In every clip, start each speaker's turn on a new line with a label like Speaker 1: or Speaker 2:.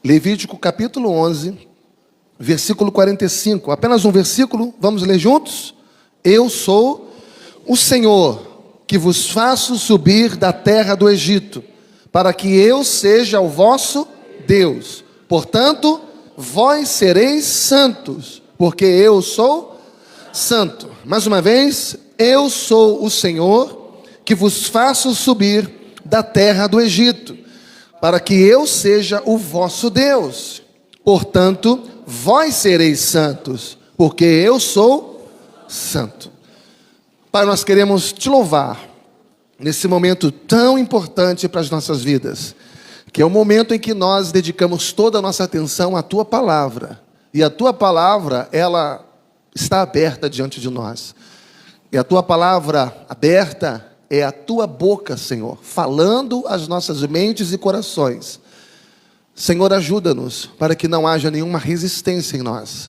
Speaker 1: Levítico capítulo 11, versículo 45. Apenas um versículo, vamos ler juntos? Eu sou o Senhor, que vos faço subir da terra do Egito, para que eu seja o vosso Deus. Portanto, vós sereis santos, porque eu sou santo. Mais uma vez, eu sou o Senhor, que vos faço subir da terra do Egito, para que eu seja o vosso Deus. Portanto, vós sereis santos, porque eu sou santo. Pai, nós queremos te louvar nesse momento tão importante para as nossas vidas, que é o momento em que nós dedicamos toda a nossa atenção à tua palavra. E a tua palavra, ela está aberta diante de nós. E a tua palavra aberta é a tua boca, Senhor, falando às nossas mentes e corações. Senhor, ajuda-nos para que não haja nenhuma resistência em nós.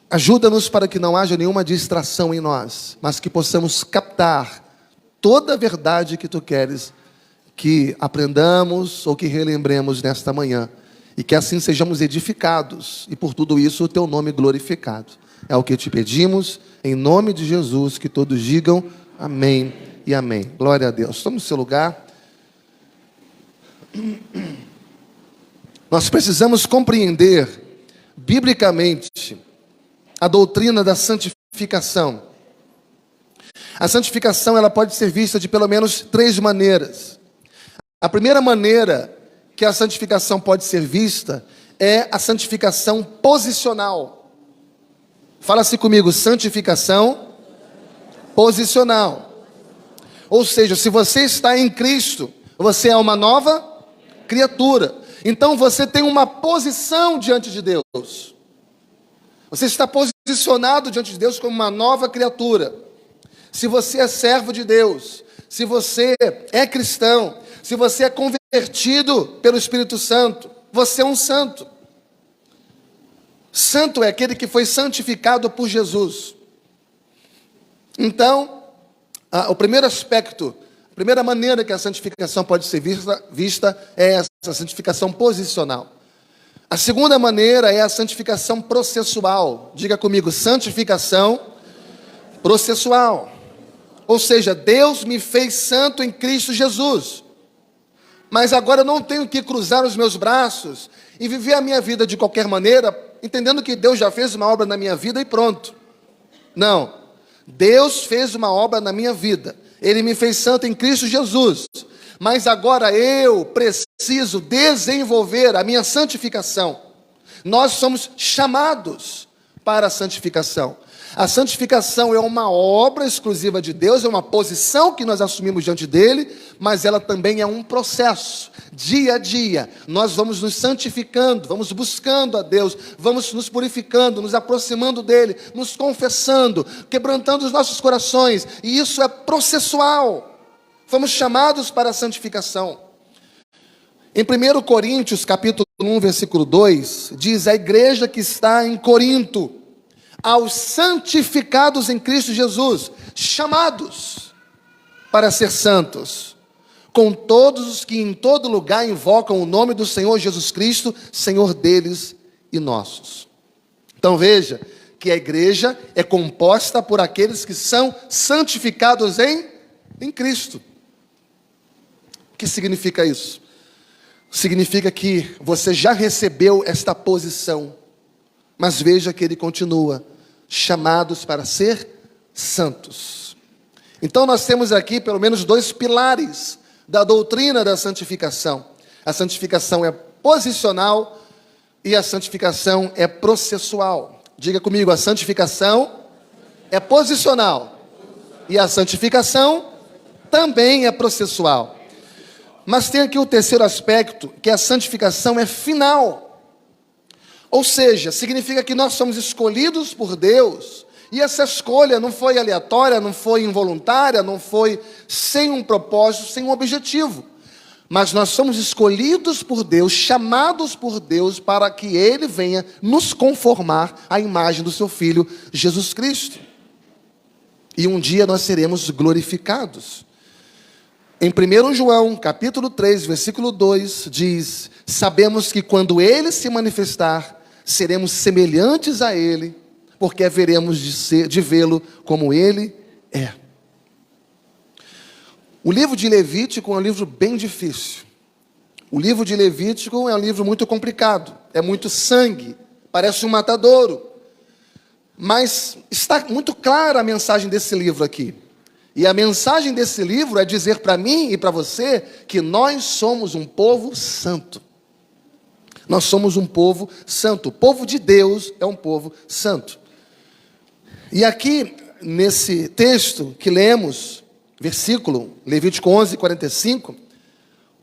Speaker 1: Ajuda-nos para que não haja nenhuma distração em nós, mas que possamos captar toda a verdade que tu queres que aprendamos ou que relembremos nesta manhã. E que assim sejamos edificados e por tudo isso o teu nome glorificado. É o que te pedimos, em nome de Jesus, que todos digam amém e amém. Glória a Deus. Estamos no seu lugar. Nós precisamos compreender biblicamente a doutrina da santificação. A santificação, ela pode ser vista de pelo menos 3 maneiras. A primeira maneira que a santificação pode ser vista é a santificação posicional. Fala-se comigo, santificação posicional. Ou seja, se você está em Cristo, você é uma nova criatura. Então você tem uma posição diante de Deus. Você está posicionado diante de Deus como uma nova criatura. Se você é servo de Deus, se você é cristão, se você é convertido pelo Espírito Santo, você é um santo. Santo é aquele que foi santificado por Jesus. Então, o primeiro aspecto, a primeira maneira que a santificação pode ser vista é essa santificação posicional. A segunda maneira é a santificação processual. Diga comigo, santificação processual. Ou seja, Deus me fez santo em Cristo Jesus. Mas agora eu não tenho que cruzar os meus braços e viver a minha vida de qualquer maneira, entendendo que Deus já fez uma obra na minha vida e pronto. Não. Deus fez uma obra na minha vida. Ele me fez santo em Cristo Jesus. Mas agora eu preciso desenvolver a minha santificação. Nós somos chamados para a santificação. A santificação é uma obra exclusiva de Deus, é uma posição que nós assumimos diante dele, mas ela também é um processo. Dia a dia, nós vamos nos santificando, vamos buscando a Deus, vamos nos purificando, nos aproximando dele, nos confessando, quebrantando os nossos corações, e isso é processual. Fomos chamados para a santificação. Em 1 Coríntios, capítulo 1, versículo 2, diz: a igreja que está em Corinto, aos santificados em Cristo Jesus, chamados para ser santos, com todos os que em todo lugar invocam o nome do Senhor Jesus Cristo, Senhor deles e nossos. Então veja que a igreja é composta por aqueles que são santificados em Cristo. O que significa isso? Significa que você já recebeu esta posição, mas veja que ele continua, chamados para ser santos. Então nós temos aqui pelo menos 2 pilares da doutrina da santificação. A santificação é posicional e a santificação é processual. Diga comigo, a santificação é posicional e a santificação também é processual. Mas tem aqui o terceiro aspecto, que a santificação é final. Ou seja, significa que nós somos escolhidos por Deus, e essa escolha não foi aleatória, não foi involuntária, não foi sem um propósito, sem um objetivo. Mas nós somos escolhidos por Deus, chamados por Deus, para que Ele venha nos conformar à imagem do Seu Filho, Jesus Cristo. E um dia nós seremos glorificados. Em 1 João, capítulo 3, versículo 2, diz: sabemos que quando Ele se manifestar, seremos semelhantes a Ele, porque haveremos de vê-lo como Ele é. O livro de Levítico é um livro bem difícil. O livro de Levítico é um livro muito complicado, é muito sangue, parece um matadouro. Mas está muito clara a mensagem desse livro aqui. E a mensagem desse livro é dizer para mim e para você que nós somos um povo santo. Nós somos um povo santo. O povo de Deus é um povo santo. E aqui, nesse texto que lemos, versículo, Levítico 11, 45,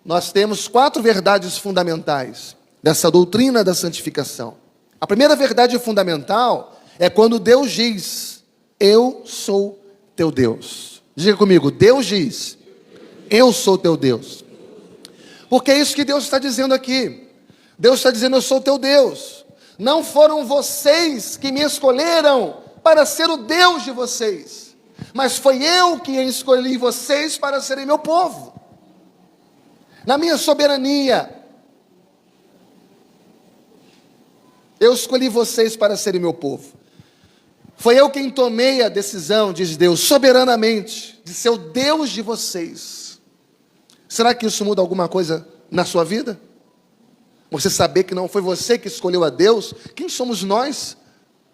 Speaker 1: nós temos 4 verdades fundamentais dessa doutrina da santificação. A primeira verdade fundamental é quando Deus diz: eu sou teu Deus. Diga comigo, Deus diz: eu sou teu Deus. Porque é isso que Deus está dizendo aqui. Deus está dizendo: eu sou teu Deus. Não foram vocês que me escolheram para ser o Deus de vocês, mas foi eu que escolhi vocês para serem meu povo. Na minha soberania, eu escolhi vocês para serem meu povo. Foi eu quem tomei a decisão, diz Deus, soberanamente, de ser o Deus de vocês. Será que isso muda alguma coisa na sua vida? Você saber que não foi você que escolheu a Deus? Quem somos nós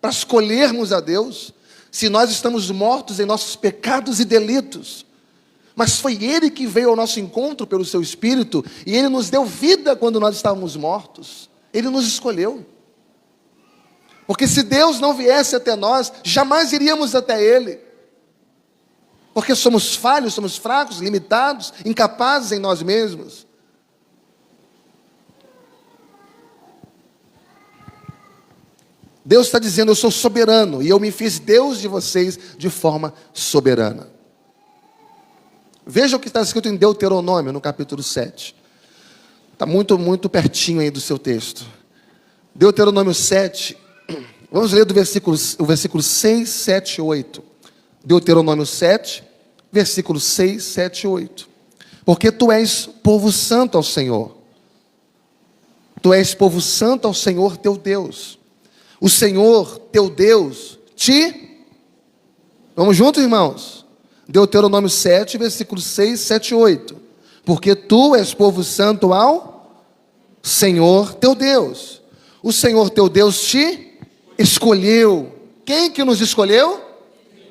Speaker 1: para escolhermos a Deus? Se nós estamos mortos em nossos pecados e delitos. Mas foi Ele que veio ao nosso encontro pelo seu Espírito, e Ele nos deu vida quando nós estávamos mortos. Ele nos escolheu. Porque se Deus não viesse até nós, jamais iríamos até Ele. Porque somos falhos, somos fracos, limitados, incapazes em nós mesmos. Deus está dizendo: eu sou soberano, e eu me fiz Deus de vocês de forma soberana. Veja o que está escrito em Deuteronômio, no capítulo 7. Está muito pertinho aí do seu texto. Deuteronômio 7, vamos ler o versículo 6, 7 e 8. Deuteronômio 7, versículos 6, 7 e 8. Porque tu és povo santo ao Senhor. Tu és povo santo ao Senhor teu Deus. O Senhor teu Deus Vamos juntos, irmãos? Deuteronômio 7, versículos 6, 7 e 8. Porque tu és povo santo ao Senhor teu Deus. O Senhor teu Deus te escolheu. Quem que nos escolheu?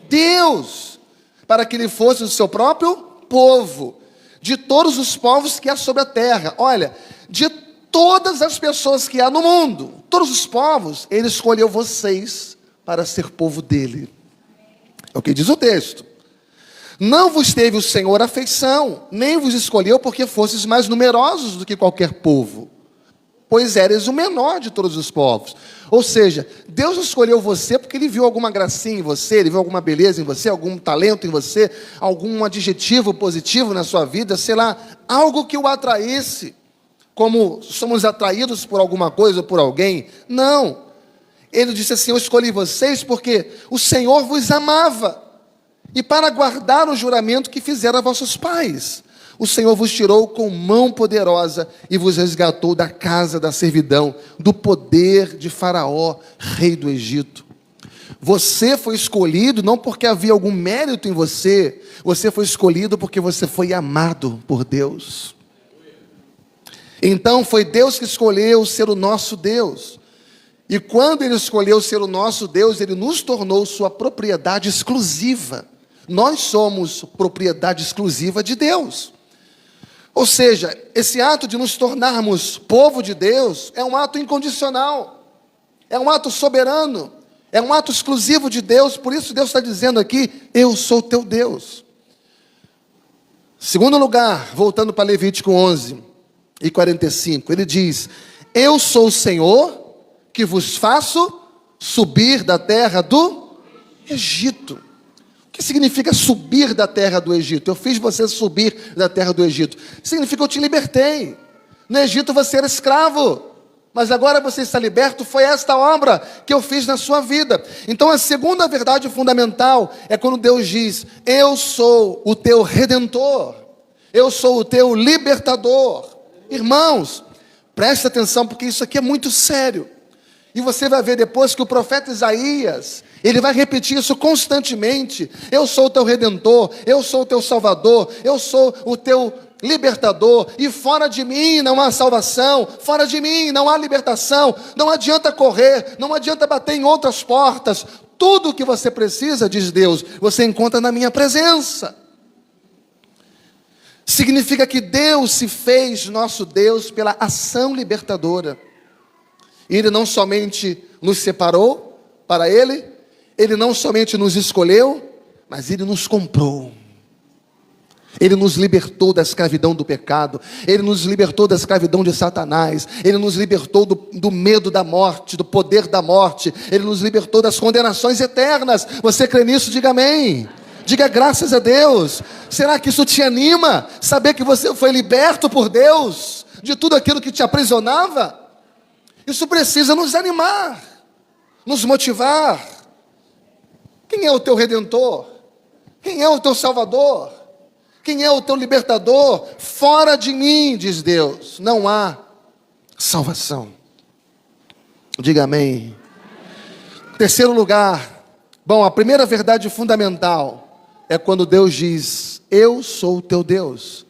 Speaker 1: Deus. Para que ele fosse o seu próprio povo. De todos os povos que há sobre a terra. Olha, de todas as pessoas que há no mundo, todos os povos, ele escolheu vocês para ser povo dele. É o que diz o texto. Não vos teve o Senhor afeição, nem vos escolheu porque fostes mais numerosos do que qualquer povo, pois eres o menor de todos os povos. Ou seja, Deus escolheu você porque Ele viu alguma gracinha em você, Ele viu alguma beleza em você, algum talento em você, algum adjetivo positivo na sua vida, sei lá, algo que o atraísse, como somos atraídos por alguma coisa ou por alguém. Não. Ele disse assim: eu escolhi vocês porque o Senhor vos amava, e para guardar o juramento que fizeram a vossos pais. O Senhor vos tirou com mão poderosa e vos resgatou da casa da servidão, do poder de Faraó, rei do Egito. Você foi escolhido não porque havia algum mérito em você, você foi escolhido porque você foi amado por Deus. Então foi Deus que escolheu ser o nosso Deus. E quando Ele escolheu ser o nosso Deus, Ele nos tornou sua propriedade exclusiva. Nós somos propriedade exclusiva de Deus. Ou seja, esse ato de nos tornarmos povo de Deus é um ato incondicional, é um ato soberano, é um ato exclusivo de Deus. Por isso Deus está dizendo aqui: eu sou teu Deus. Segundo lugar, voltando para Levítico 11 e 45, ele diz: eu sou o Senhor que vos faço subir da terra do Egito. O que significa subir da terra do Egito? Eu fiz você subir da terra do Egito. Significa que eu te libertei. No Egito você era escravo, mas agora você está liberto. Foi esta obra que eu fiz na sua vida. Então a segunda verdade fundamental é quando Deus diz: eu sou o teu Redentor. Eu sou o teu libertador. Irmãos, preste atenção, porque isso aqui é muito sério. E você vai ver depois que o profeta Isaías, ele vai repetir isso constantemente. Eu sou o teu redentor, eu sou o teu salvador, eu sou o teu libertador, e fora de mim não há salvação, fora de mim não há libertação. Não adianta correr, não adianta bater em outras portas. Tudo o que você precisa, diz Deus, você encontra na minha presença. Significa que Deus se fez nosso Deus pela ação libertadora. Ele não somente nos separou para Ele, Ele não somente nos escolheu, mas Ele nos comprou. Ele nos libertou da escravidão do pecado, Ele nos libertou da escravidão de Satanás, Ele nos libertou do medo da morte, do poder da morte, Ele nos libertou das condenações eternas. Você crê nisso? Diga amém. Diga graças a Deus. Será que isso te anima? Saber que você foi liberto por Deus de tudo aquilo que te aprisionava? Isso precisa nos animar, nos motivar. Quem é o teu redentor? Quem é o teu salvador? Quem é o teu libertador? Fora de mim, diz Deus, não há salvação. Diga amém. Terceiro lugar, bom, a primeira verdade fundamental é quando Deus diz, eu sou o teu Deus.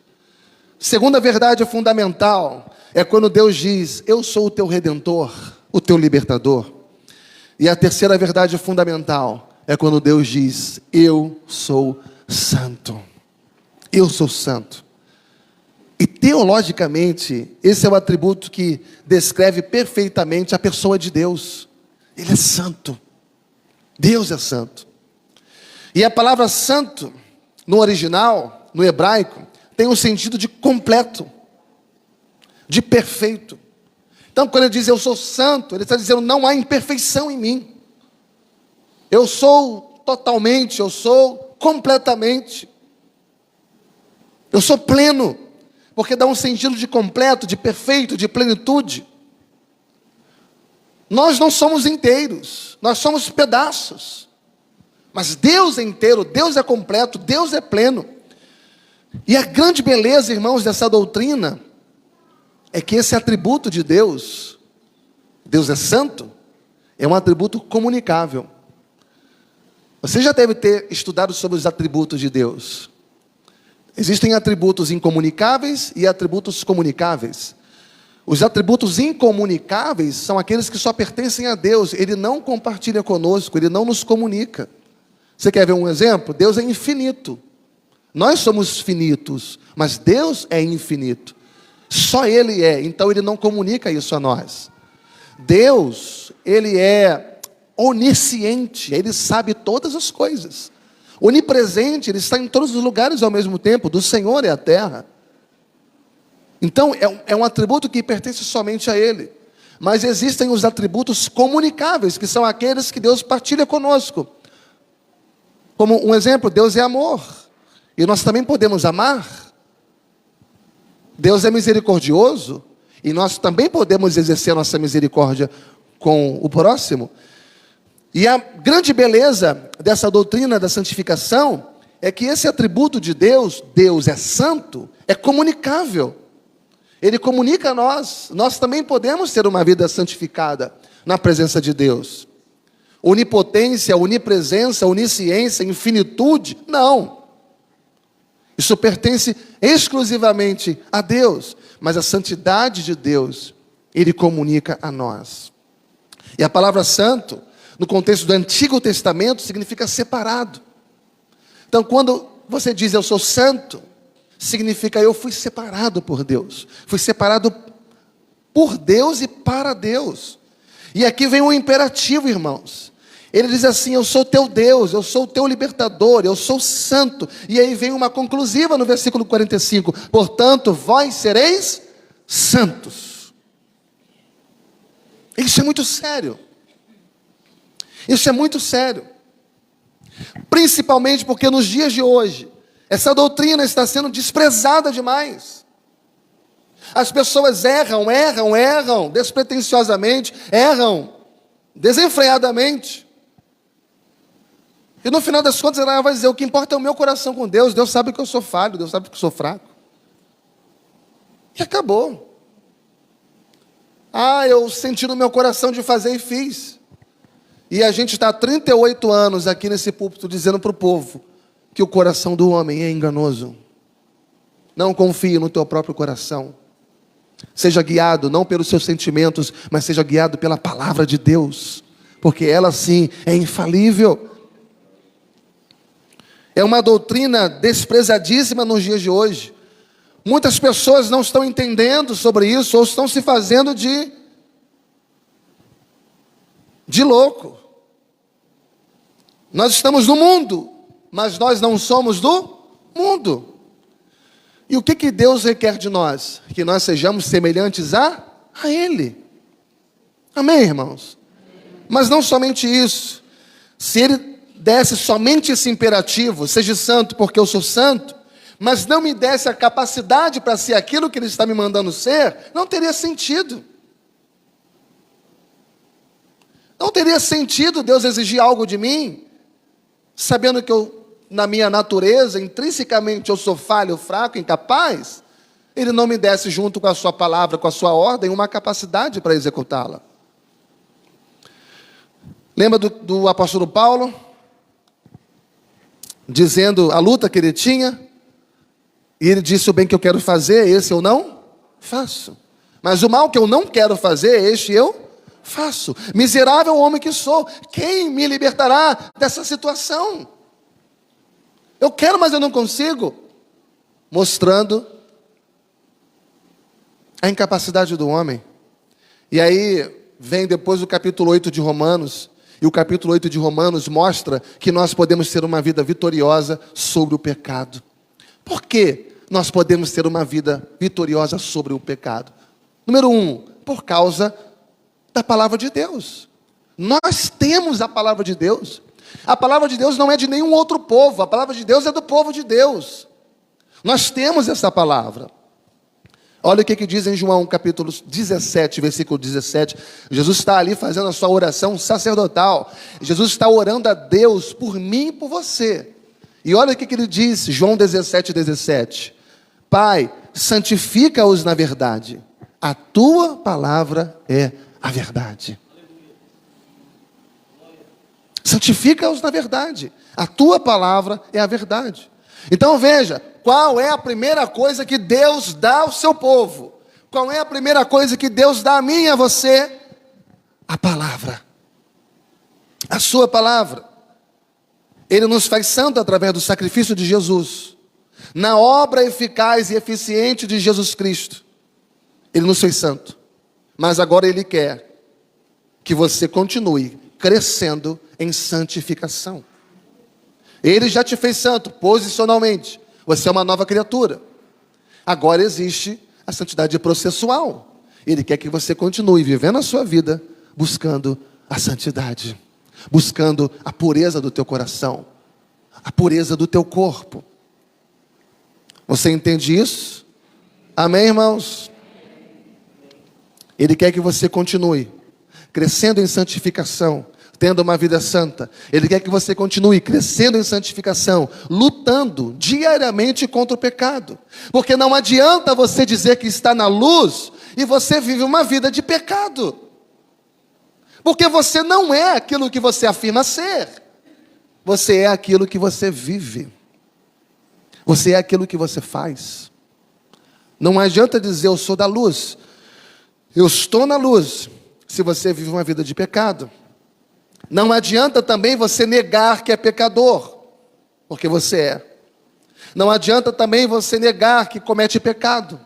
Speaker 1: Segunda verdade fundamental é quando Deus diz, eu sou o teu redentor, o teu libertador. E a terceira verdade fundamental é quando Deus diz, eu sou santo. Eu sou santo. E teologicamente, esse é o atributo que descreve perfeitamente a pessoa de Deus. Ele é santo. Deus é santo. E a palavra santo, no original, no hebraico, tem um sentido de completo, de perfeito. Então, quando ele diz eu sou santo, ele está dizendo não há imperfeição em mim. Eu sou totalmente, eu sou completamente. Eu sou pleno, porque dá um sentido de completo, de perfeito, de plenitude. Nós não somos inteiros, nós somos pedaços. Mas Deus é inteiro, Deus é completo, Deus é pleno. E a grande beleza, irmãos, dessa doutrina é que esse atributo de Deus, Deus é santo, é um atributo comunicável. Você já deve ter estudado sobre os atributos de Deus. Existem atributos incomunicáveis e atributos comunicáveis. Os atributos incomunicáveis são aqueles que só pertencem a Deus. Ele não compartilha conosco, Ele não nos comunica. Você quer ver um exemplo? Deus é infinito. Nós somos finitos, mas Deus é infinito. Só Ele é, então Ele não comunica isso a nós. Deus, Ele é onisciente, Ele sabe todas as coisas. Onipresente, Ele está em todos os lugares ao mesmo tempo, do Senhor é a terra. Então, é um atributo que pertence somente a Ele. Mas existem os atributos comunicáveis, que são aqueles que Deus partilha conosco. Como um exemplo, Deus é amor. E nós também podemos amar. Deus é misericordioso. E nós também podemos exercer a nossa misericórdia com o próximo. E a grande beleza dessa doutrina da santificação é que esse atributo de Deus, Deus é santo, é comunicável. Ele comunica a nós. Nós também podemos ter uma vida santificada na presença de Deus. Onipotência, onipresença, onisciência, infinitude, não. Isso pertence exclusivamente a Deus. Mas a santidade de Deus, Ele comunica a nós. E a palavra santo, no contexto do Antigo Testamento, significa separado. Então, quando você diz eu sou santo, significa eu fui separado por Deus. Fui separado por Deus e para Deus. E aqui vem um imperativo, irmãos. Ele diz assim, eu sou teu Deus, eu sou o teu libertador, eu sou santo. E aí vem uma conclusiva no versículo 45. Portanto, vós sereis santos. Isso é muito sério. Isso é muito sério. Principalmente porque nos dias de hoje, essa doutrina está sendo desprezada demais. As pessoas erram despretensiosamente, erram desenfreadamente. E no final das contas, ela vai dizer, o que importa é o meu coração com Deus. Deus sabe que eu sou falho, Deus sabe que eu sou fraco. E acabou. Ah, eu senti no meu coração de fazer e fiz. E a gente está há 38 anos aqui nesse púlpito dizendo para o povo que o coração do homem é enganoso. Não confie no teu próprio coração. Seja guiado não pelos seus sentimentos, mas seja guiado pela palavra de Deus. Porque ela sim é infalível. É uma doutrina desprezadíssima nos dias de hoje. Muitas pessoas não estão entendendo sobre isso, ou estão se fazendo de louco. Nós estamos no mundo, mas nós não somos do mundo. E o que Deus requer de nós? Que nós sejamos semelhantes a Ele. Amém, irmãos? Mas não somente isso. Se Ele desse somente esse imperativo, seja santo porque eu sou santo, mas não me desse a capacidade para ser aquilo que Ele está me mandando ser, não teria sentido. Não teria sentido Deus exigir algo de mim, sabendo que eu, na minha natureza, intrinsecamente eu sou falho, fraco, incapaz. Ele não me desse junto com a sua palavra, com a sua ordem, uma capacidade para executá-la. Lembra do apóstolo Paulo? Dizendo a luta que ele tinha, e ele disse: o bem que eu quero fazer, esse eu não faço. Mas o mal que eu não quero fazer, este eu faço. Miserável homem que sou, quem me libertará dessa situação? Eu quero, mas eu não consigo. Mostrando a incapacidade do homem. E aí vem depois o capítulo 8 de Romanos. E o capítulo 8 de Romanos mostra que nós podemos ter uma vida vitoriosa sobre o pecado. Por que nós podemos ter uma vida vitoriosa sobre o pecado? Número 1, por causa da palavra de Deus. Nós temos a palavra de Deus. A palavra de Deus não é de nenhum outro povo. A palavra de Deus é do povo de Deus. Nós temos essa palavra. Olha o que diz em João capítulo 17, versículo 17. Jesus está ali fazendo a sua oração sacerdotal. Jesus está orando a Deus por mim e por você. E olha o que ele diz, João 17, 17. Pai, santifica-os na verdade. A tua palavra é a verdade. Santifica-os na verdade. A tua palavra é a verdade. Então veja, qual é a primeira coisa que Deus dá ao seu povo? Qual é a primeira coisa que Deus dá a mim e a você? A palavra. A sua palavra. Ele nos faz santo através do sacrifício de Jesus. Na obra eficaz e eficiente de Jesus Cristo. Ele nos fez santo. Mas agora Ele quer que você continue crescendo em santificação. Ele já te fez santo, posicionalmente. Você é uma nova criatura. Agora existe a santidade processual. Ele quer que você continue vivendo a sua vida, buscando a santidade. Buscando a pureza do teu coração. A pureza do teu corpo. Você entende isso? Amém, irmãos? Ele quer que você continue crescendo em santificação, tendo uma vida santa. Ele quer que você continue crescendo em santificação, lutando diariamente contra o pecado. Porque não adianta você dizer que está na luz e você vive uma vida de pecado. Porque você não é aquilo que você afirma ser. Você é aquilo que você vive. Você é aquilo que você faz. Não adianta dizer eu sou da luz. Eu estou na luz, se você vive uma vida de pecado. Não adianta também você negar que é pecador, porque você é. Não adianta também você negar que comete pecado,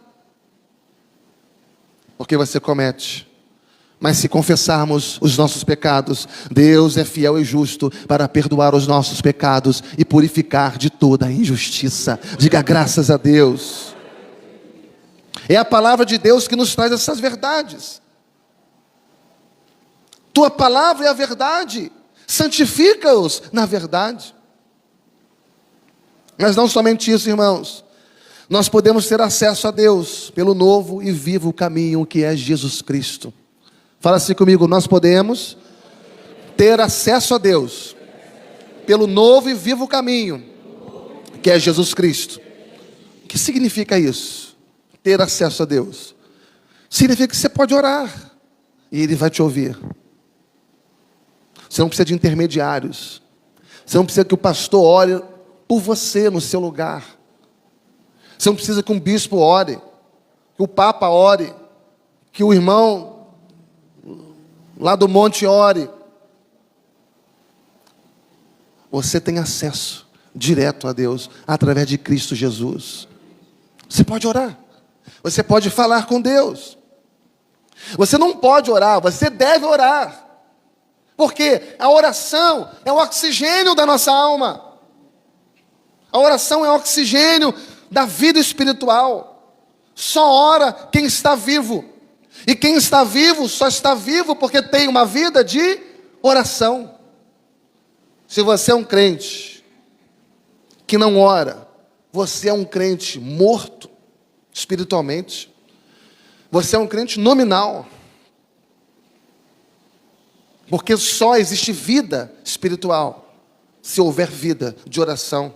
Speaker 1: porque você comete. Mas se confessarmos os nossos pecados, Deus é fiel e justo para perdoar os nossos pecados e purificar de toda a injustiça. Diga graças a Deus. É a palavra de Deus que nos traz essas verdades. Tua palavra é a verdade. Santifica-os na verdade. Mas não somente isso, irmãos. Nós podemos ter acesso a Deus pelo novo e vivo caminho que é Jesus Cristo. Fala assim comigo, nós podemos ter acesso a Deus pelo novo e vivo caminho que é Jesus Cristo. O que significa isso? ter acesso a Deus? Significa que você pode orar e Ele vai te ouvir. Você não precisa de intermediários. Você não precisa que o pastor ore por você no seu lugar. Você não precisa que um bispo ore, que o papa ore, que o irmão lá do monte ore. Você tem acesso direto a Deus através de Cristo Jesus. Você pode orar. Você pode falar com Deus. Você não pode orar, você deve orar. Porque a oração é o oxigênio da nossa alma. A oração é o oxigênio da vida espiritual. Só ora quem está vivo. E quem está vivo só está vivo porque tem uma vida de oração. Se você é um crente que não ora, você é um crente morto espiritualmente. Você é um crente nominal. Porque só existe vida espiritual se houver vida de oração.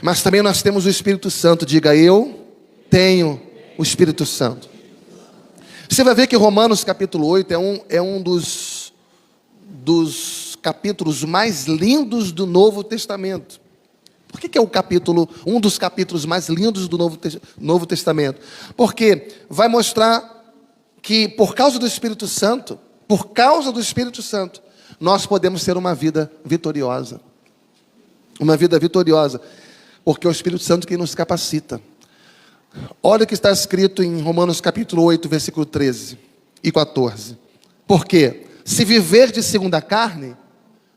Speaker 1: Mas também nós temos o Espírito Santo. Diga, eu tenho o Espírito Santo. Você vai ver que Romanos capítulo 8 é um dos capítulos mais lindos do Novo Testamento. Por que é um dos capítulos mais lindos do Novo Testamento? Porque vai mostrar que por causa do Espírito Santo, nós podemos ter uma vida vitoriosa. Uma vida vitoriosa. Porque é o Espírito Santo que nos capacita. Olha o que está escrito em Romanos capítulo 8, versículo 13 e 14. Porque se viver de segundo a carne,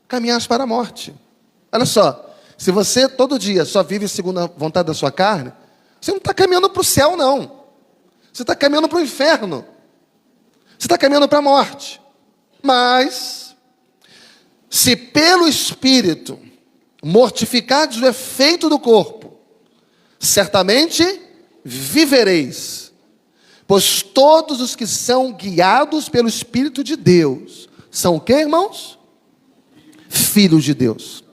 Speaker 1: caminhas para a morte. Olha só, se você todo dia só vive segundo a vontade da sua carne, você não está caminhando para o céu, não. Você está caminhando para o inferno. Você está caminhando para a morte. Mas, se pelo Espírito mortificardes o efeito do corpo, certamente vivereis. Pois todos os que são guiados pelo Espírito de Deus, são o quê, irmãos? Filhos de Deus.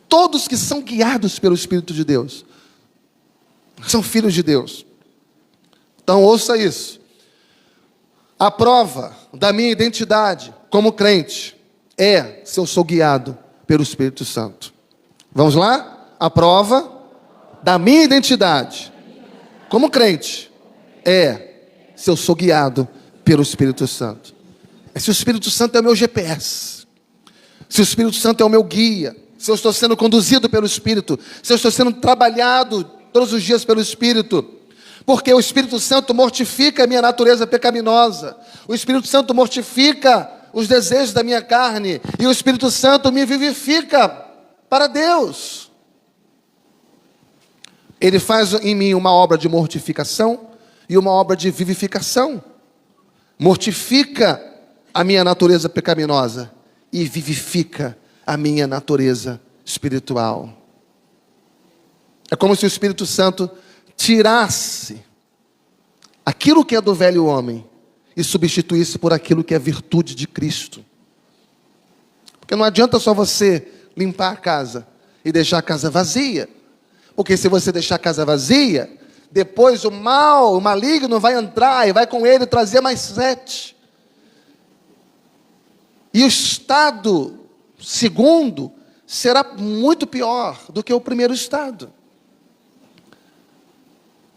Speaker 1: Todos que são guiados pelo Espírito de Deus, são filhos de Deus. Então ouça isso. A prova da minha identidade como crente é se eu sou guiado pelo Espírito Santo. Vamos lá? A prova da minha identidade como crente é se eu sou guiado pelo Espírito Santo. É se o Espírito Santo é o meu GPS. Se o Espírito Santo é o meu guia. Se eu estou sendo conduzido pelo Espírito. Se eu estou sendo trabalhado todos os dias pelo Espírito. Porque o Espírito Santo mortifica a minha natureza pecaminosa. O Espírito Santo mortifica os desejos da minha carne. E o Espírito Santo me vivifica para Deus. Ele faz em mim uma obra de mortificação e uma obra de vivificação. Mortifica a minha natureza pecaminosa e vivifica a minha natureza espiritual. É como se o Espírito Santo tirasse aquilo que é do velho homem e substituísse por aquilo que é virtude de Cristo. Porque não adianta só você limpar a casa e deixar a casa vazia. Porque se você deixar a casa vazia, depois o maligno vai entrar e vai com ele trazer mais 7. E o estado segundo será muito pior do que o primeiro estado.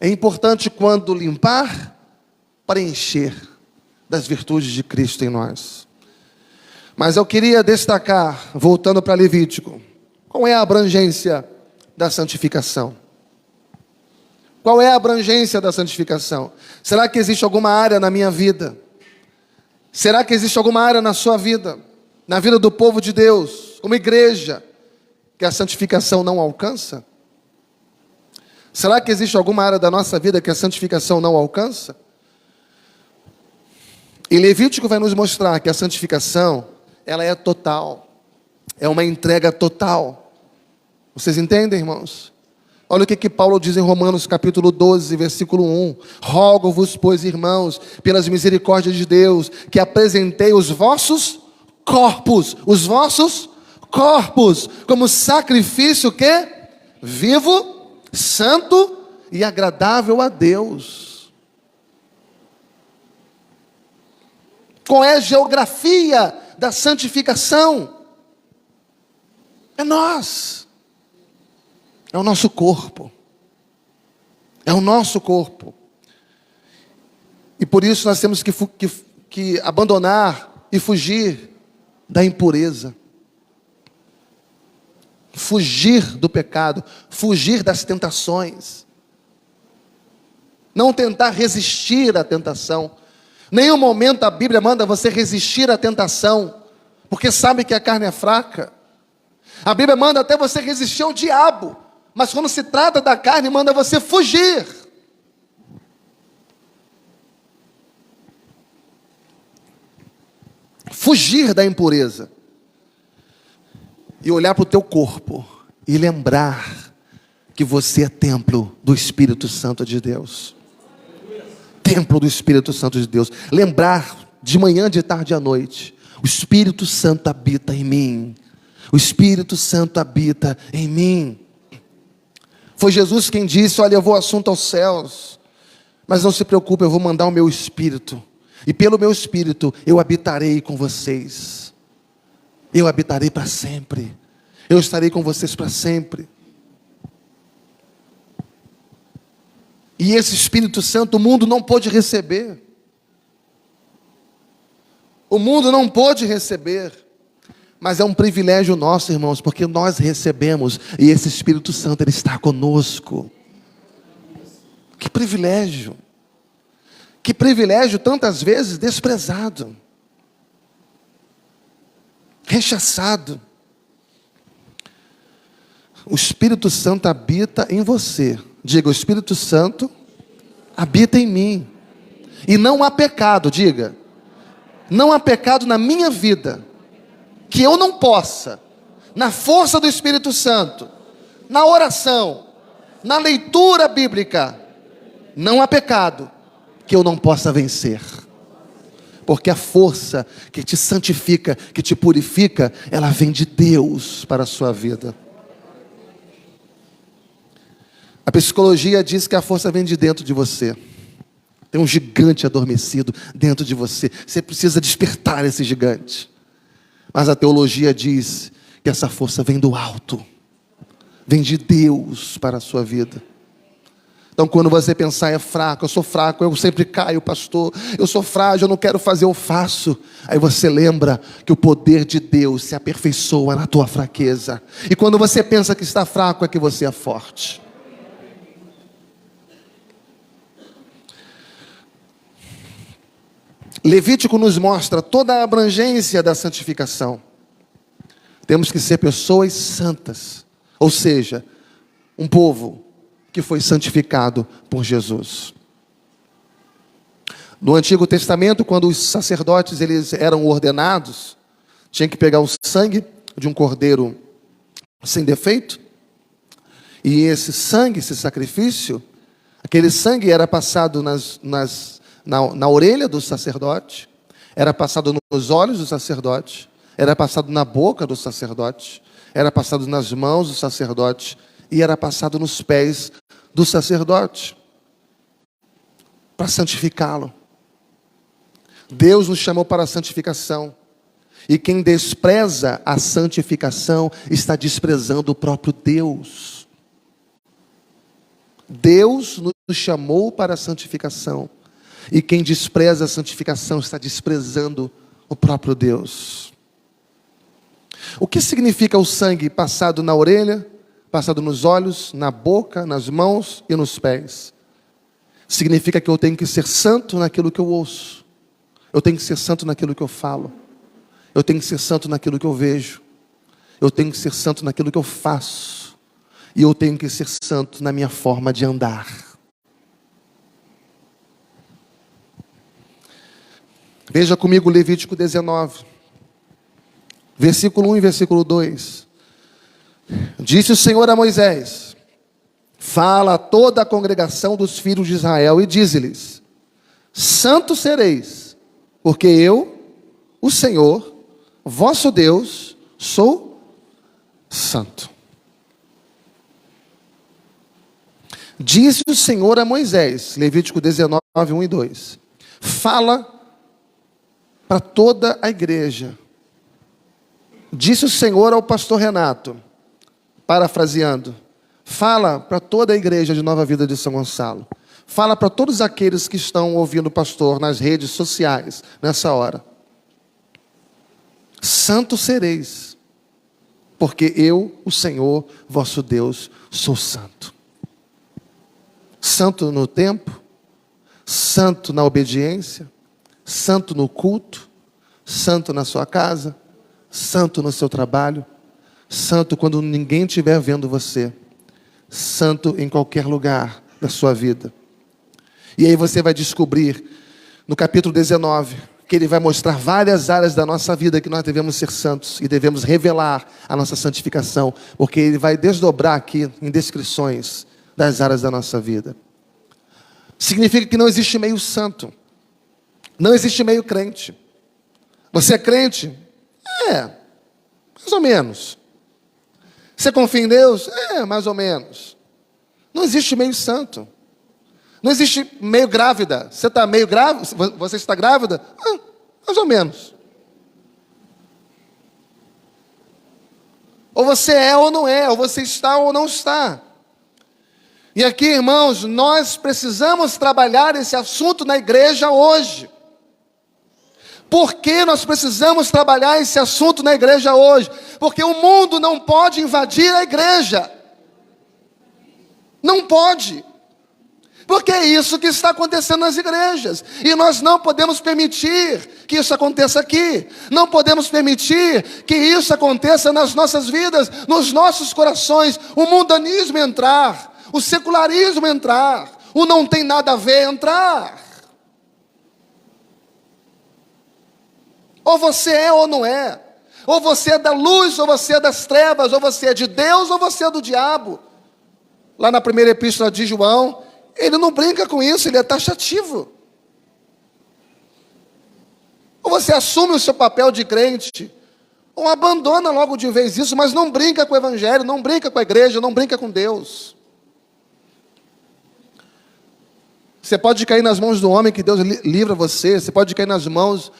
Speaker 1: É importante, quando limpar, preencher das virtudes de Cristo em nós. Mas eu queria destacar, voltando para Levítico, qual é a abrangência da santificação? Qual é a abrangência da santificação? Será que existe alguma área na minha vida? Será que existe alguma área na sua vida, na vida do povo de Deus, como igreja, que a santificação não alcança? Será que existe alguma área da nossa vida que a santificação não alcança? E Levítico vai nos mostrar que a santificação, ela é total. É uma entrega total. Vocês entendem, irmãos? Olha o que Paulo diz em Romanos capítulo 12, versículo 1. Rogo-vos, pois, irmãos, pelas misericórdias de Deus, que apresentei os vossos corpos, como sacrifício que? Vivo, santo e agradável a Deus. Qual é a geografia da santificação? É nós. É o nosso corpo. É o nosso corpo. E por isso nós temos que abandonar e fugir da impureza. Fugir do pecado. Fugir das tentações. Não tentar resistir à tentação. Nenhum momento a Bíblia manda você resistir à tentação, porque sabe que a carne é fraca. A Bíblia manda até você resistir ao diabo, mas quando se trata da carne, manda você fugir. Fugir da impureza. E olhar para o teu corpo e lembrar que você é templo do Espírito Santo de Deus. Templo do Espírito Santo de Deus. Lembrar de manhã, de tarde e à noite. O Espírito Santo habita em mim. O Espírito Santo habita em mim. Foi Jesus quem disse: olha, eu vou assunto aos céus, mas não se preocupe, eu vou mandar o meu Espírito. E pelo meu Espírito eu habitarei com vocês. Eu habitarei para sempre. Eu estarei com vocês para sempre. E esse Espírito Santo o mundo não pôde receber. O mundo não pôde receber. Mas é um privilégio nosso, irmãos, porque nós recebemos. E esse Espírito Santo, ele está conosco. Que privilégio. Que privilégio tantas vezes desprezado. Rechaçado. O Espírito Santo habita em você. Diga, o Espírito Santo habita em mim. E não há pecado, diga. Não há pecado na minha vida que eu não possa, na força do Espírito Santo, na oração, na leitura bíblica, não há pecado que eu não possa vencer. Porque a força que te santifica, que te purifica, ela vem de Deus para a sua vida. A psicologia diz que a força vem de dentro de você. Tem um gigante adormecido dentro de você. Você precisa despertar esse gigante. Mas a teologia diz que essa força vem do alto. Vem de Deus para a sua vida. Então quando você pensar, é fraco, eu sou fraco, eu sempre caio, pastor, eu sou frágil, eu não quero fazer, eu faço. Aí você lembra que o poder de Deus se aperfeiçoa na tua fraqueza. E quando você pensa que está fraco, é que você é forte. Levítico nos mostra toda a abrangência da santificação. Temos que ser pessoas santas, ou seja, um povo que foi santificado por Jesus. No Antigo Testamento, quando os sacerdotes eles eram ordenados, tinha que pegar o sangue de um cordeiro sem defeito, e esse sangue, esse sacrifício, aquele sangue era passado na orelha do sacerdote, era passado nos olhos do sacerdote, era passado na boca do sacerdote, era passado nas mãos do sacerdote e era passado nos pés do sacerdote, para santificá-lo. Deus nos chamou para a santificação, e quem despreza a santificação está desprezando o próprio Deus. Deus nos chamou para a santificação, e quem despreza a santificação está desprezando o próprio Deus. O que significa o sangue passado na orelha, passado nos olhos, na boca, nas mãos e nos pés? Significa que eu tenho que ser santo naquilo que eu ouço. Eu tenho que ser santo naquilo que eu falo. Eu tenho que ser santo naquilo que eu vejo. Eu tenho que ser santo naquilo que eu faço. E eu tenho que ser santo na minha forma de andar. Veja comigo Levítico 19, versículo 1 e versículo 2. Disse o Senhor a Moisés: fala a toda a congregação dos filhos de Israel e dize-lhes: santos sereis, porque eu, o Senhor, vosso Deus, sou santo. Disse o Senhor a Moisés, Levítico 19, 1 e 2. Fala para toda a igreja. Disse o Senhor ao pastor Renato, parafraseando, fala para toda a igreja de Nova Vida de São Gonçalo. Fala para todos aqueles que estão ouvindo o pastor nas redes sociais, nessa hora. Santos sereis, porque eu, o Senhor, vosso Deus, sou santo. Santo no tempo, santo na obediência, santo no culto, santo na sua casa, santo no seu trabalho, santo quando ninguém estiver vendo você, santo em qualquer lugar da sua vida. E aí você vai descobrir, no capítulo 19, que ele vai mostrar várias áreas da nossa vida que nós devemos ser santos e devemos revelar a nossa santificação, porque ele vai desdobrar aqui em descrições das áreas da nossa vida. Significa que não existe meio santo, não existe meio crente. Você é crente? Mais ou menos. Você confia em Deus? Mais ou menos. Não existe meio santo. Não existe meio grávida. Você está meio grávida? Você está grávida? Mais ou menos. Ou você é ou não é, ou você está ou não está. E aqui, irmãos, nós precisamos trabalhar esse assunto na igreja hoje. Por que nós precisamos trabalhar esse assunto na igreja hoje? Porque o mundo não pode invadir a igreja. Não pode. Porque é isso que está acontecendo nas igrejas. E nós não podemos permitir que isso aconteça aqui. Não podemos permitir que isso aconteça nas nossas vidas, nos nossos corações. O mundanismo entrar, o secularismo entrar, o não tem nada a ver entrar. Ou você é ou não é. Ou você é da luz, ou você é das trevas. Ou você é de Deus, ou você é do diabo. Lá na primeira epístola de João, ele não brinca com isso, ele é taxativo. Ou você assume o seu papel de crente, ou abandona logo de vez isso, mas não brinca com o evangelho, não brinca com a igreja, não brinca com Deus. Você pode cair nas mãos do homem que Deus livra você, você pode cair nas mãos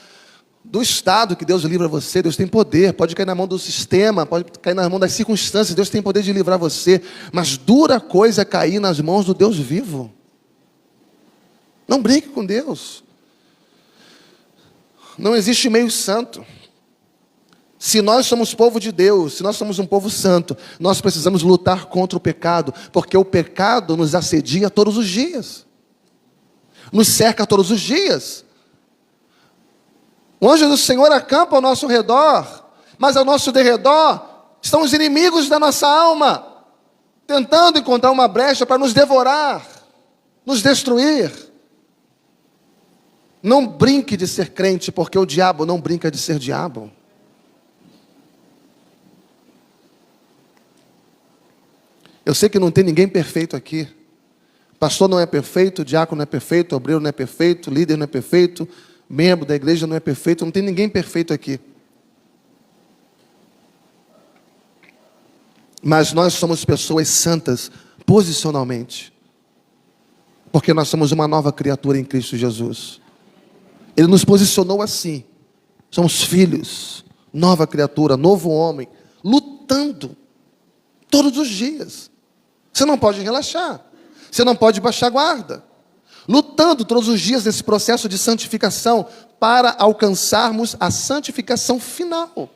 Speaker 1: do Estado que Deus livra você, Deus tem poder, pode cair na mão do sistema, pode cair na mão das circunstâncias, Deus tem poder de livrar você, mas dura coisa é cair nas mãos do Deus vivo. Não brinque com Deus. Não existe meio santo. Se nós somos povo de Deus, se nós somos um povo santo, nós precisamos lutar contra o pecado, porque o pecado nos assedia todos os dias, nos cerca todos os dias. O anjo do Senhor acampa ao nosso redor, mas ao nosso derredor estão os inimigos da nossa alma, tentando encontrar uma brecha para nos devorar, nos destruir. Não brinque de ser crente, porque o diabo não brinca de ser diabo. Eu sei que não tem ninguém perfeito aqui. Pastor não é perfeito, diácono não é perfeito, obreiro não é perfeito, líder não é perfeito, membro da igreja não é perfeito, não tem ninguém perfeito aqui. Mas nós somos pessoas santas, posicionalmente. Porque nós somos uma nova criatura em Cristo Jesus. Ele nos posicionou assim. Somos filhos, nova criatura, novo homem, lutando todos os dias. Você não pode relaxar. Você não pode baixar a guarda. Lutando todos os dias nesse processo de santificação para alcançarmos a santificação final.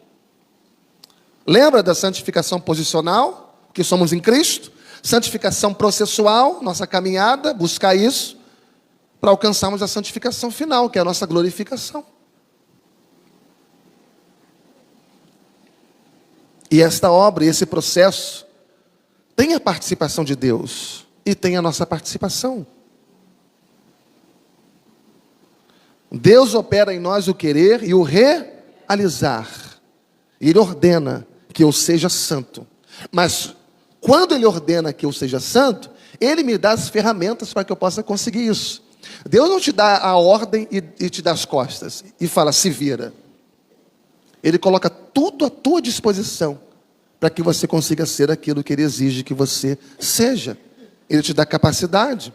Speaker 1: Lembra da santificação posicional, que somos em Cristo? Santificação processual, nossa caminhada, buscar isso, para alcançarmos a santificação final, que é a nossa glorificação. E esta obra, esse processo, tem a participação de Deus e tem a nossa participação. Deus opera em nós o querer e o realizar. Ele ordena que eu seja santo. Mas quando Ele ordena que eu seja santo, Ele me dá as ferramentas para que eu possa conseguir isso. Deus não te dá a ordem e te dá as costas e fala, se vira. Ele coloca tudo à tua disposição para que você consiga ser aquilo que Ele exige que você seja. Ele te dá capacidade.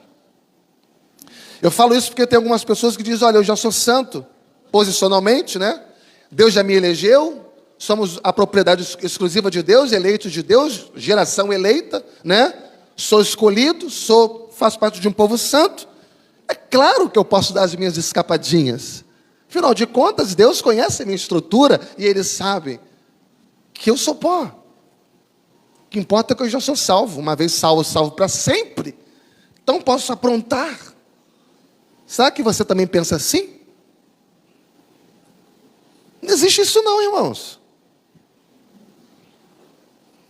Speaker 1: Eu falo isso porque tem algumas pessoas que dizem, olha, eu já sou santo, posicionalmente, né? Deus já me elegeu, somos a propriedade exclusiva de Deus, eleitos de Deus, geração eleita, né? Sou escolhido, faço parte de um povo santo. É claro que eu posso dar as minhas escapadinhas. Afinal de contas, Deus conhece a minha estrutura e Ele sabe que eu sou pó. O que importa é que eu já sou salvo. Uma vez salvo, salvo para sempre. Então posso aprontar. Será que você também pensa assim? Não existe isso não, irmãos.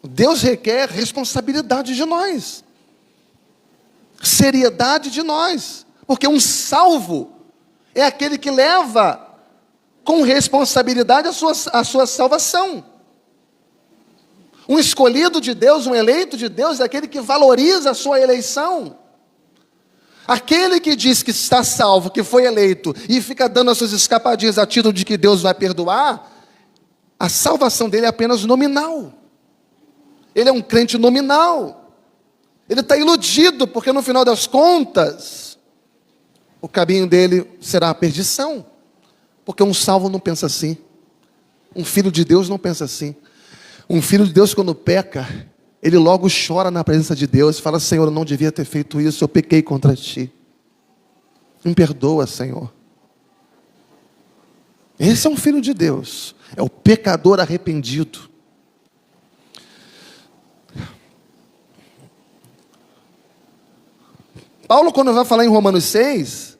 Speaker 1: Deus requer responsabilidade de nós. Seriedade de nós. Porque um salvo é aquele que leva com responsabilidade a sua salvação. Um escolhido de Deus, um eleito de Deus, é aquele que valoriza a sua eleição. Aquele que diz que está salvo, que foi eleito, e fica dando as suas escapadinhas a título de que Deus vai perdoar, a salvação dele é apenas nominal. Ele é um crente nominal. Ele está iludido, porque no final das contas, o caminho dele será a perdição. Porque um salvo não pensa assim. Um filho de Deus não pensa assim. Um filho de Deus, quando peca, ele logo chora na presença de Deus e fala, Senhor, eu não devia ter feito isso, eu pequei contra Ti. Me perdoa, Senhor. Esse é um filho de Deus. É o pecador arrependido. Paulo, quando vai falar em Romanos 6,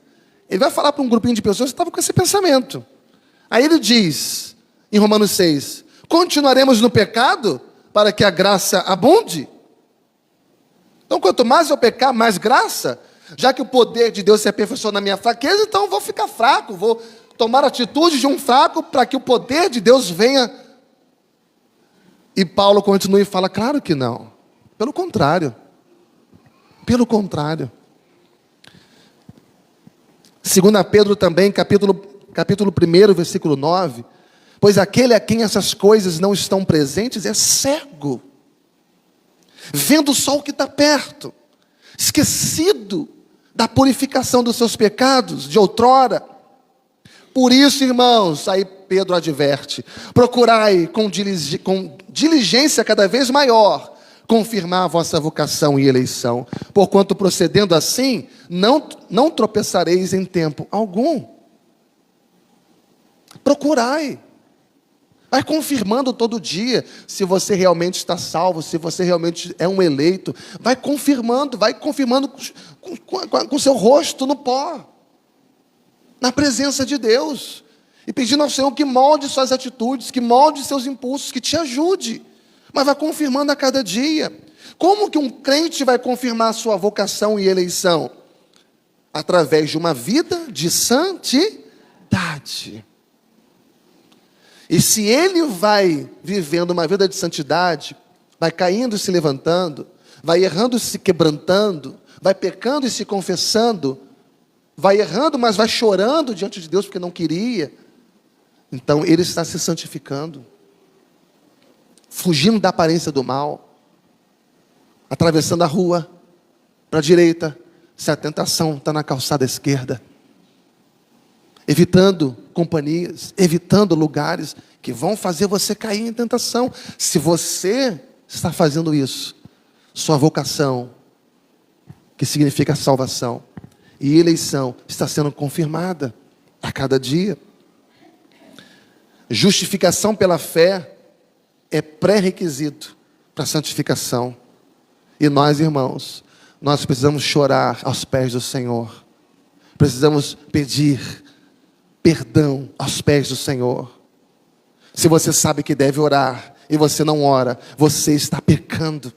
Speaker 1: ele vai falar para um grupinho de pessoas que estavam com esse pensamento. Aí ele diz, em Romanos 6, continuaremos no pecado para que a graça abunde? Então, quanto mais eu pecar, mais graça, já que o poder de Deus se aperfeiçoa na minha fraqueza, então eu vou ficar fraco, vou tomar atitude de um fraco para que o poder de Deus venha. E Paulo continua e fala, claro que não. Pelo contrário. Pelo contrário. 2 Pedro também, capítulo 1, versículo 9. Pois aquele a quem essas coisas não estão presentes é cego, vendo só o que está perto, esquecido da purificação dos seus pecados de outrora. Por isso, irmãos, aí Pedro adverte, procurai com diligência cada vez maior confirmar a vossa vocação e eleição, porquanto procedendo assim, não tropeçareis em tempo algum. Procurai. Vai confirmando todo dia se você realmente está salvo, se você realmente é um eleito. Vai confirmando com seu rosto no pó, na presença de Deus. E pedindo ao Senhor que molde suas atitudes, que molde seus impulsos, que te ajude. Mas vai confirmando a cada dia. Como que um crente vai confirmar a sua vocação e eleição? Através de uma vida de santidade. E se ele vai vivendo uma vida de santidade, vai caindo e se levantando, vai errando e se quebrantando, vai pecando e se confessando, vai errando, mas vai chorando diante de Deus porque não queria, então ele está se santificando, fugindo da aparência do mal, atravessando a rua para a direita, se a tentação está na calçada esquerda, evitando companhias, evitando lugares que vão fazer você cair em tentação. Se você está fazendo isso, sua vocação, que significa salvação, e eleição, está sendo confirmada a cada dia. Justificação pela fé é pré-requisito para a santificação. E nós, irmãos, nós precisamos chorar aos pés do Senhor. Precisamos pedir perdão aos pés do Senhor. Se você sabe que deve orar e você não ora, você está pecando.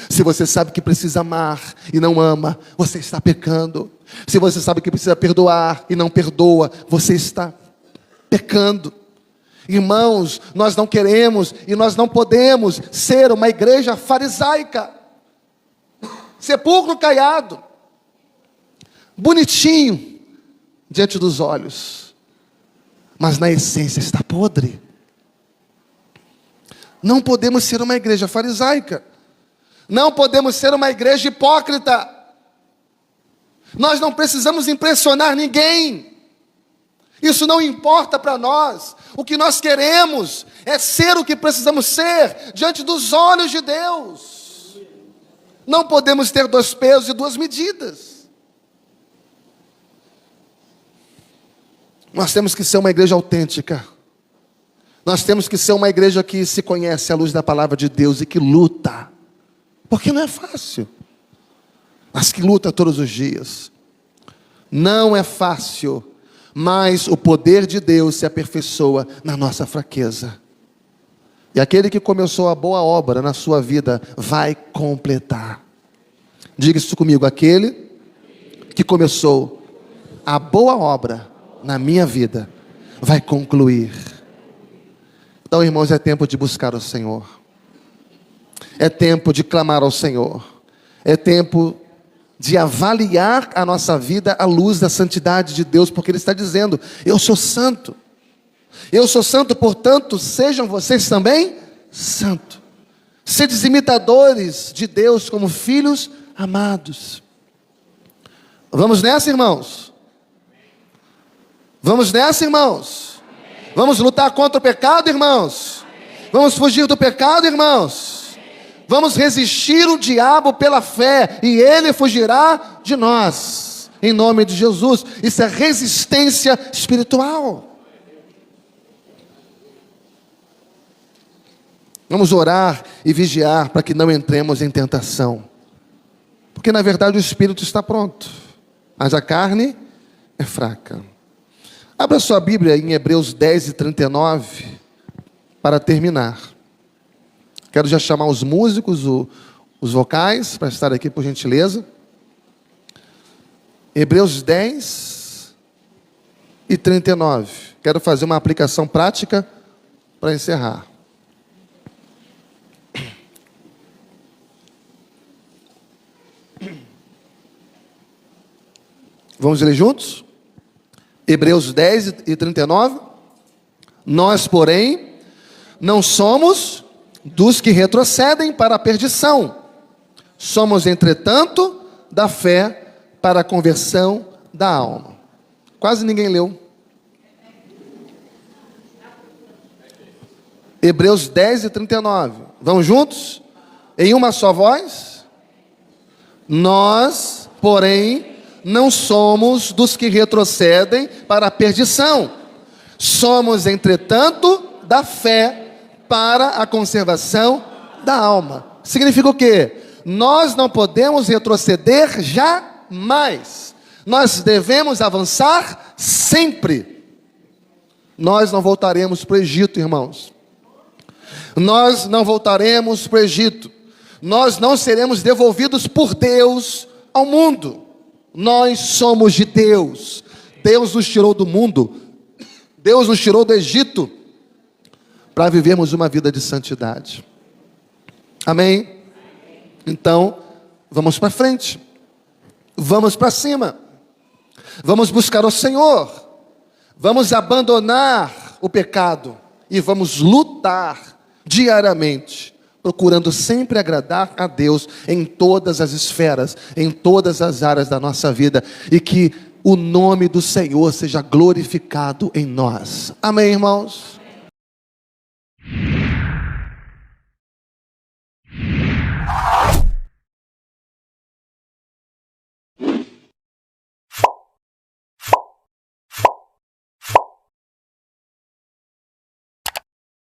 Speaker 1: Se você sabe que precisa amar e não ama, você está pecando. Se você sabe que precisa perdoar e não perdoa, você está pecando. Irmãos, nós não queremos e nós não podemos ser uma igreja farisaica, sepulcro caiado, bonitinho diante dos olhos, mas na essência está podre. Não podemos ser uma igreja farisaica. Não podemos ser uma igreja hipócrita. Nós não precisamos impressionar ninguém. Isso não importa para nós. O que nós queremos é ser o que precisamos ser diante dos olhos de Deus. Não podemos ter 2 pesos e 2 medidas. Nós temos que ser uma igreja autêntica. Nós temos que ser uma igreja que se conhece à luz da palavra de Deus e que luta. Porque não é fácil, mas que luta todos os dias. Não é fácil, mas o poder de Deus se aperfeiçoa na nossa fraqueza. E aquele que começou a boa obra na sua vida vai completar. Diga isso comigo: aquele que começou a boa obra na minha vida vai concluir. Então, irmãos, é tempo de buscar o Senhor. É tempo de clamar ao Senhor. É tempo de avaliar a nossa vida à luz da santidade de Deus, porque Ele está dizendo: eu sou santo. Eu sou santo, portanto, sejam vocês também santos. Sedes imitadores de Deus como filhos amados. Vamos nessa, irmãos? Vamos nessa, irmãos? Vamos lutar contra o pecado, irmãos? Vamos fugir do pecado, irmãos? Vamos resistir o diabo pela fé, e ele fugirá de nós, em nome de Jesus. Isso é resistência espiritual. Vamos orar e vigiar para que não entremos em tentação, porque na verdade o espírito está pronto, mas a carne é fraca. Abra sua Bíblia em Hebreus 10:39 para terminar. Quero já chamar os músicos, os vocais, para estar aqui, por gentileza. Hebreus 10:39. Quero fazer uma aplicação prática para encerrar. Vamos ler juntos? Hebreus 10:39. Nós, porém, não somos dos que retrocedem para a perdição. Somos, entretanto, da fé para a conversão da alma. Quase ninguém leu. Hebreus 10:39. Vamos juntos? Em uma só voz? Nós, porém, não somos dos que retrocedem para a perdição. Somos, entretanto, da fé para a conservação da alma. Significa o quê? Nós não podemos retroceder jamais. Nós devemos avançar sempre. Nós não voltaremos para o Egito, irmãos. Nós não voltaremos para o Egito. Nós não seremos devolvidos por Deus ao mundo. Nós somos de Deus. Deus nos tirou do mundo. Deus nos tirou do Egito para vivermos uma vida de santidade. Amém? Então, vamos para frente. Vamos para cima. Vamos buscar o Senhor. Vamos abandonar o pecado. E vamos lutar diariamente, procurando sempre agradar a Deus em todas as esferas, em todas as áreas da nossa vida. E que o nome do Senhor seja glorificado em nós. Amém, irmãos?